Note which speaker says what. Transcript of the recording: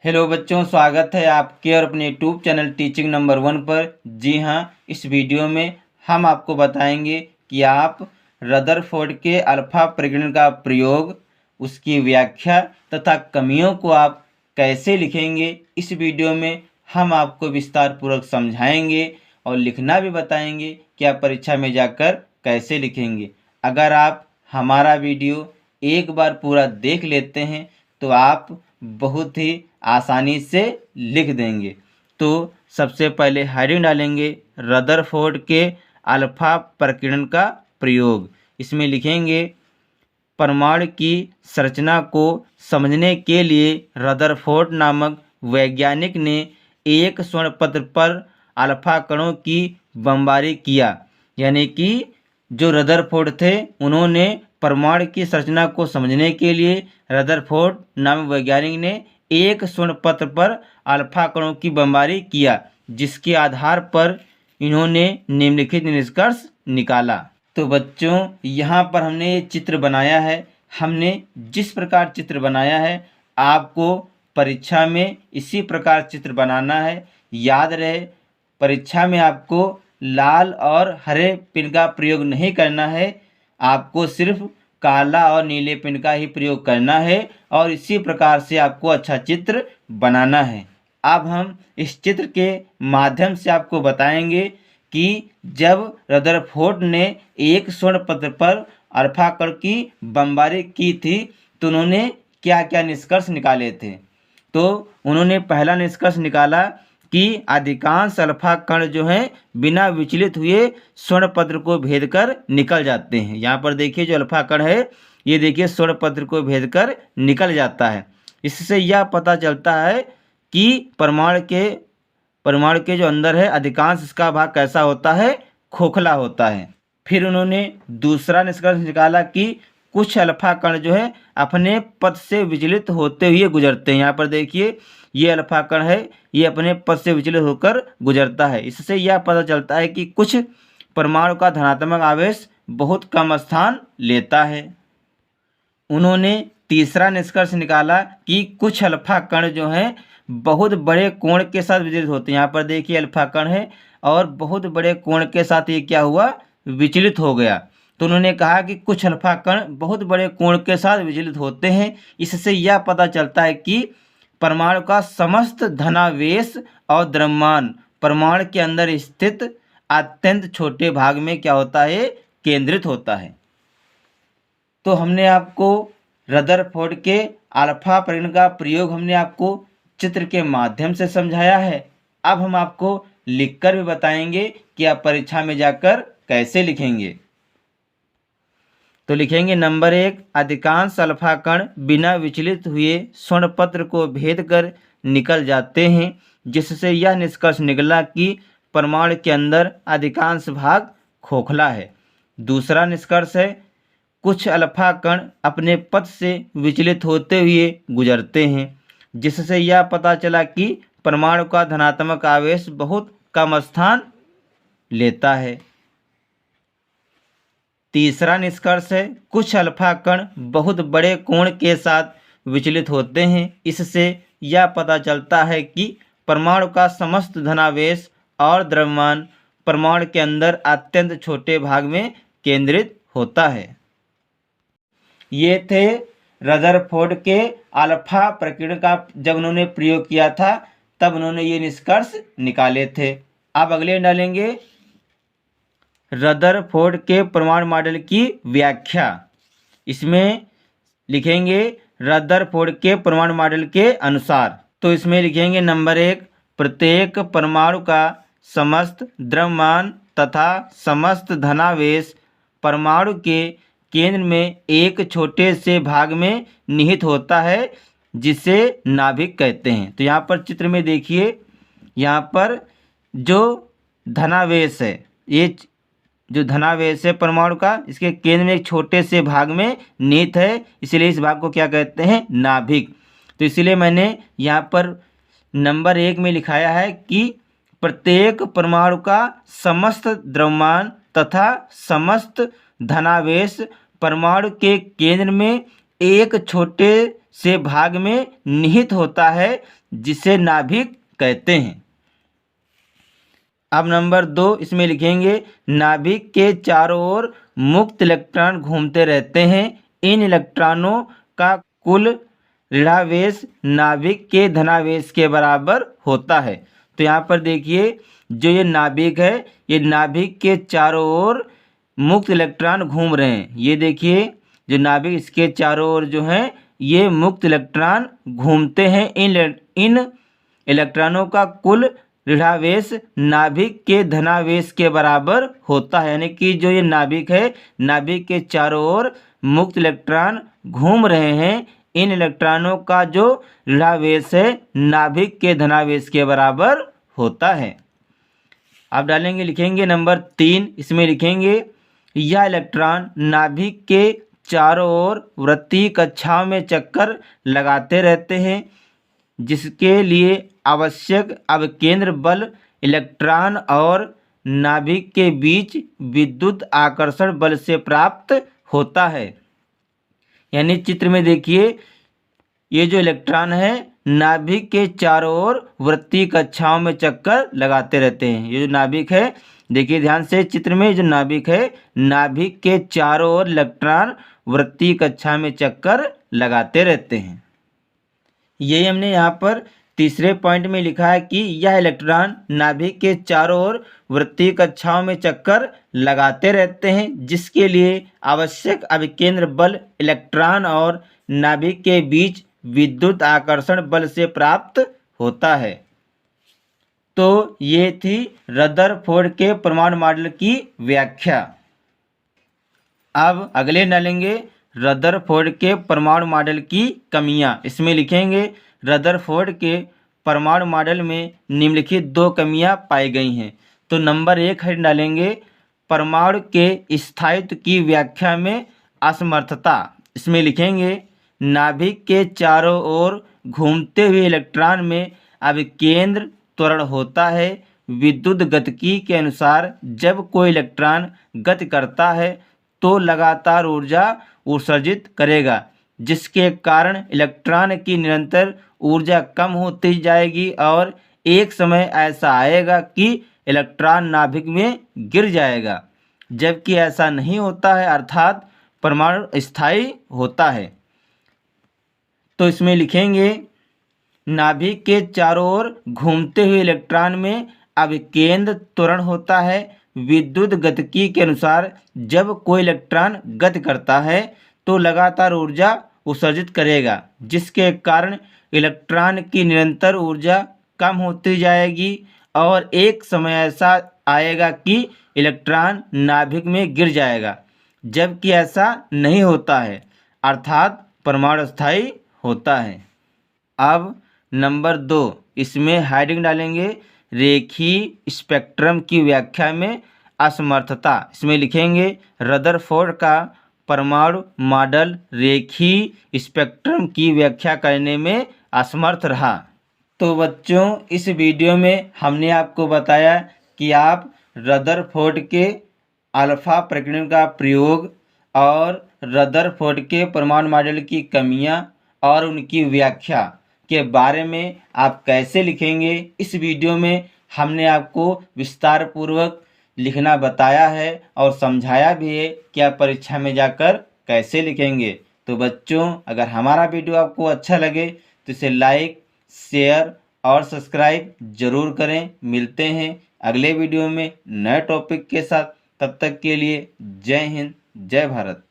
Speaker 1: Hello बच्चों, स्वागत है आपके और अपने यूट्यूब चैनल टीचिंग नंबर 1 पर। जी हाँ, इस वीडियो में हम आपको बताएंगे कि आप रदरफोर्ड के अल्फा प्रकीर्णन का प्रयोग, उसकी व्याख्या तथा कमियों को आप कैसे लिखेंगे। इस वीडियो में हम आपको विस्तार पूर्वक समझाएंगे और लिखना भी बताएंगे कि आप परीक्षा में जाकर कैसे लिखेंगे। अगर आप हमारा वीडियो एक बार पूरा देख लेते हैं तो आप बहुत ही आसानी से लिख देंगे। तो सबसे पहले हेडिंग डालेंगे रदरफोर्ड के अल्फा प्रकीर्णन का प्रयोग। इसमें लिखेंगे परमाणु की संरचना को समझने के लिए रदरफोर्ड नामक वैज्ञानिक ने एक स्वर्ण पत्र पर अल्फा कणों की बमबारी किया। यानी कि जो रदरफोर्ड थे उन्होंने परमाणु की संरचना को समझने के लिए रदरफोर्ड नामक वैज्ञानिक ने एक स्वर्ण पत्र पर अल्फा कणों की बमबारी किया, जिसके आधार पर इन्होंने निम्नलिखित निष्कर्ष निकाला। तो बच्चों, यहाँ पर हमने ये चित्र बनाया है। हमने जिस प्रकार चित्र बनाया है आपको परीक्षा में इसी प्रकार चित्र बनाना है। याद रहे, परीक्षा में आपको लाल और हरे पेन का प्रयोग नहीं करना है, आपको सिर्फ काला और नीले पेन का ही प्रयोग करना है और इसी प्रकार से आपको अच्छा चित्र बनाना है। अब हम इस चित्र के माध्यम से आपको बताएंगे कि जब रदरफोर्ड ने एक स्वर्ण पत्र पर अल्फा कण की बमबारी की थी तो उन्होंने क्या क्या निष्कर्ष निकाले थे। तो उन्होंने पहला निष्कर्ष निकाला कि अधिकांश अल्फा कण जो हैं बिना विचलित हुए स्वर्ण पत्र को भेद कर निकल जाते हैं। यहाँ पर देखिए जो अल्फा कण है ये देखिए स्वर्ण पत्र को भेद कर निकल जाता है। इससे यह पता चलता है कि परमाणु के जो अंदर है अधिकांश इसका भाग कैसा होता है, खोखला होता है। फिर उन्होंने दूसरा निष्कर्ष निकाला कि कुछ अल्फा कण जो है अपने पथ से विचलित होते हुए गुजरते हैं। यहाँ पर देखिए ये अल्फा कण है, ये अपने पथ से विचलित होकर गुजरता है। इससे यह पता चलता है कि कुछ परमाणु का धनात्मक आवेश बहुत कम स्थान लेता है। उन्होंने तीसरा निष्कर्ष निकाला कि कुछ अल्फा कण जो हैं बहुत बड़े कोण के साथ विचलित होते हैं। यहाँ पर देखिए अल्फा कण है और बहुत बड़े कोण के साथ ये क्या हुआ, विचलित हो गया। तो उन्होंने कहा कि कुछ अल्फा कण बहुत बड़े कोण के साथ विचलित होते हैं। इससे यह पता चलता है कि परमाणु का समस्त धनावेश और द्रव्यमान परमाणु के अंदर स्थित अत्यंत छोटे भाग में क्या होता है, केंद्रित होता है। तो हमने आपको रदरफोर्ड के अल्फा प्रकीर्णन का प्रयोग हमने आपको चित्र के माध्यम से समझाया है। अब हम आपको लिखकर भी बताएंगे कि आप परीक्षा में जाकर कैसे लिखेंगे। तो लिखेंगे नंबर 1, अधिकांश अल्फा कण बिना विचलित हुए स्वर्ण पत्र को भेद कर निकल जाते हैं, जिससे यह निष्कर्ष निकला कि परमाणु के अंदर अधिकांश भाग खोखला है। दूसरा निष्कर्ष है कुछ अल्फा कण अपने पथ से विचलित होते हुए गुजरते हैं, जिससे यह पता चला कि परमाणु का धनात्मक आवेश बहुत कम स्थान लेता है। तीसरा निष्कर्ष है कुछ अल्फा कण बहुत बड़े कोण के साथ विचलित होते हैं। इससे यह पता चलता है कि परमाणु का समस्त धनावेश और द्रव्यमान परमाणु के अंदर अत्यंत छोटे भाग में केंद्रित होता है। ये थे रदरफोर्ड के अल्फा प्रकीर्णन का जब उन्होंने प्रयोग किया था तब उन्होंने ये निष्कर्ष निकाले थे। अब अगले डालेंगे रदरफोर्ड के परमाणु मॉडल की व्याख्या। इसमें लिखेंगे रदरफोर्ड के परमाणु मॉडल के अनुसार। तो इसमें लिखेंगे नंबर 1, प्रत्येक परमाणु का समस्त द्रव्यमान तथा समस्त धनावेश परमाणु के केंद्र में एक छोटे से भाग में निहित होता है, जिसे नाभिक कहते हैं। तो यहाँ पर चित्र में देखिए, यहाँ पर जो धनावेश है, ये जो धनावेश है परमाणु का, इसके केंद्र में एक छोटे से भाग में निहित है, इसलिए इस भाग को क्या कहते हैं, नाभिक। तो इसलिए मैंने यहाँ पर नंबर 1 में लिखाया है कि प्रत्येक परमाणु का समस्त द्रव्यमान तथा समस्त धनावेश परमाणु के केंद्र में एक छोटे से भाग में निहित होता है जिसे नाभिक कहते हैं। अब नंबर 2 इसमें लिखेंगे नाभिक के चारों ओर मुक्त इलेक्ट्रॉन घूमते रहते हैं। इन इलेक्ट्रॉनों का कुल ऋणावेश नाभिक के धनावेश के बराबर होता है। तो यहाँ पर देखिए जो ये नाभिक है, ये नाभिक के चारों ओर मुक्त इलेक्ट्रॉन घूम रहे हैं। ये देखिए जो नाभिक इसके चारों ओर जो है ये मुक्त इलेक्ट्रॉन घूमते हैं। इन इलेक्ट्रॉनों का कुल ऋणावेश नाभिक के धनावेश के बराबर होता है। यानी कि जो ये नाभिक है, नाभिक के चारों ओर मुक्त इलेक्ट्रॉन घूम रहे हैं। इन इलेक्ट्रॉनों का जो ऋणावेश है नाभिक के धनावेश के बराबर होता है। अब डालेंगे, लिखेंगे नंबर 3, इसमें लिखेंगे यह इलेक्ट्रॉन नाभिक के चारों ओर वृत्तीय कक्षाओं में चक्कर लगाते रहते हैं, जिसके लिए आवश्यक अवकेंद्र बल इलेक्ट्रॉन और नाभिक के बीच विद्युत आकर्षण बल से प्राप्त होता है। यानी चित्र में देखिए ये जो इलेक्ट्रॉन है नाभिक के चारों ओर वृत्तीय कक्षाओं में चक्कर लगाते रहते हैं। ये जो नाभिक है, देखिए ध्यान से चित्र में जो नाभिक है, नाभिक के चारों ओर इलेक्ट्रॉन वृत्तीय कक्षा में चक्कर लगाते रहते हैं। यही हमने यहाँ पर तीसरे पॉइंट में लिखा है कि यह इलेक्ट्रॉन नाभिक के चारों ओर वृत्तीय कक्षाओं में चक्कर लगाते रहते हैं, जिसके लिए आवश्यक अभिकेंद्र बल इलेक्ट्रॉन और नाभिक के बीच विद्युत आकर्षण बल से प्राप्त होता है। तो ये थी रदरफोर्ड के परमाणु मॉडल की व्याख्या। अब अगले डालेंगे रदरफोर्ड के परमाणु मॉडल की कमियां। इसमें लिखेंगे रदरफोर्ड के परमाणु मॉडल में निम्नलिखित 2 कमियां पाई गई हैं। तो नंबर 1 है डालेंगे परमाणु के स्थायित्व की व्याख्या में असमर्थता। इसमें लिखेंगे नाभिक के चारों ओर घूमते हुए इलेक्ट्रॉन में अभिकेंद्र त्वरण होता है। विद्युत गतिकी के अनुसार जब कोई इलेक्ट्रॉन गति करता है तो लगातार ऊर्जा उत्सर्जित करेगा, जिसके कारण इलेक्ट्रॉन की निरंतर ऊर्जा कम होती जाएगी और एक समय ऐसा आएगा कि इलेक्ट्रॉन नाभिक में गिर जाएगा। जबकि ऐसा नहीं होता है, अर्थात परमाणु स्थायी होता है। तो इसमें लिखेंगे नाभिक के चारों ओर घूमते हुए इलेक्ट्रॉन में अभिकेंद्र त्वरण होता है। विद्युत गतिकी के अनुसार जब कोई इलेक्ट्रॉन गति करता है तो लगातार ऊर्जा उत्सर्जित करेगा, जिसके कारण इलेक्ट्रॉन की निरंतर ऊर्जा कम होती जाएगी और एक समय ऐसा आएगा कि इलेक्ट्रॉन नाभिक में गिर जाएगा। जबकि ऐसा नहीं होता है, अर्थात परमाणु स्थायी होता है। अब नंबर 2 इसमें हेडिंग डालेंगे रेखीय स्पेक्ट्रम की व्याख्या में असमर्थता। इसमें लिखेंगे रदरफोर्ड का परमाणु मॉडल रेखीय स्पेक्ट्रम की व्याख्या करने में असमर्थ रहा। तो बच्चों इस वीडियो में हमने आपको बताया कि आप रदरफोर्ड के अल्फा प्रकीर्णन का प्रयोग और रदरफोर्ड के परमाणु मॉडल की कमियां और उनकी व्याख्या के बारे में आप कैसे लिखेंगे। इस वीडियो में हमने आपको विस्तार पूर्वक लिखना बताया है और समझाया भी है कि आप परीक्षा में जाकर कैसे लिखेंगे। तो बच्चों अगर हमारा वीडियो आपको अच्छा लगे तो इसे लाइक, शेयर और सब्सक्राइब जरूर करें। मिलते हैं अगले वीडियो में नए टॉपिक के साथ। तब तक के लिए जय हिंद, जय भारत।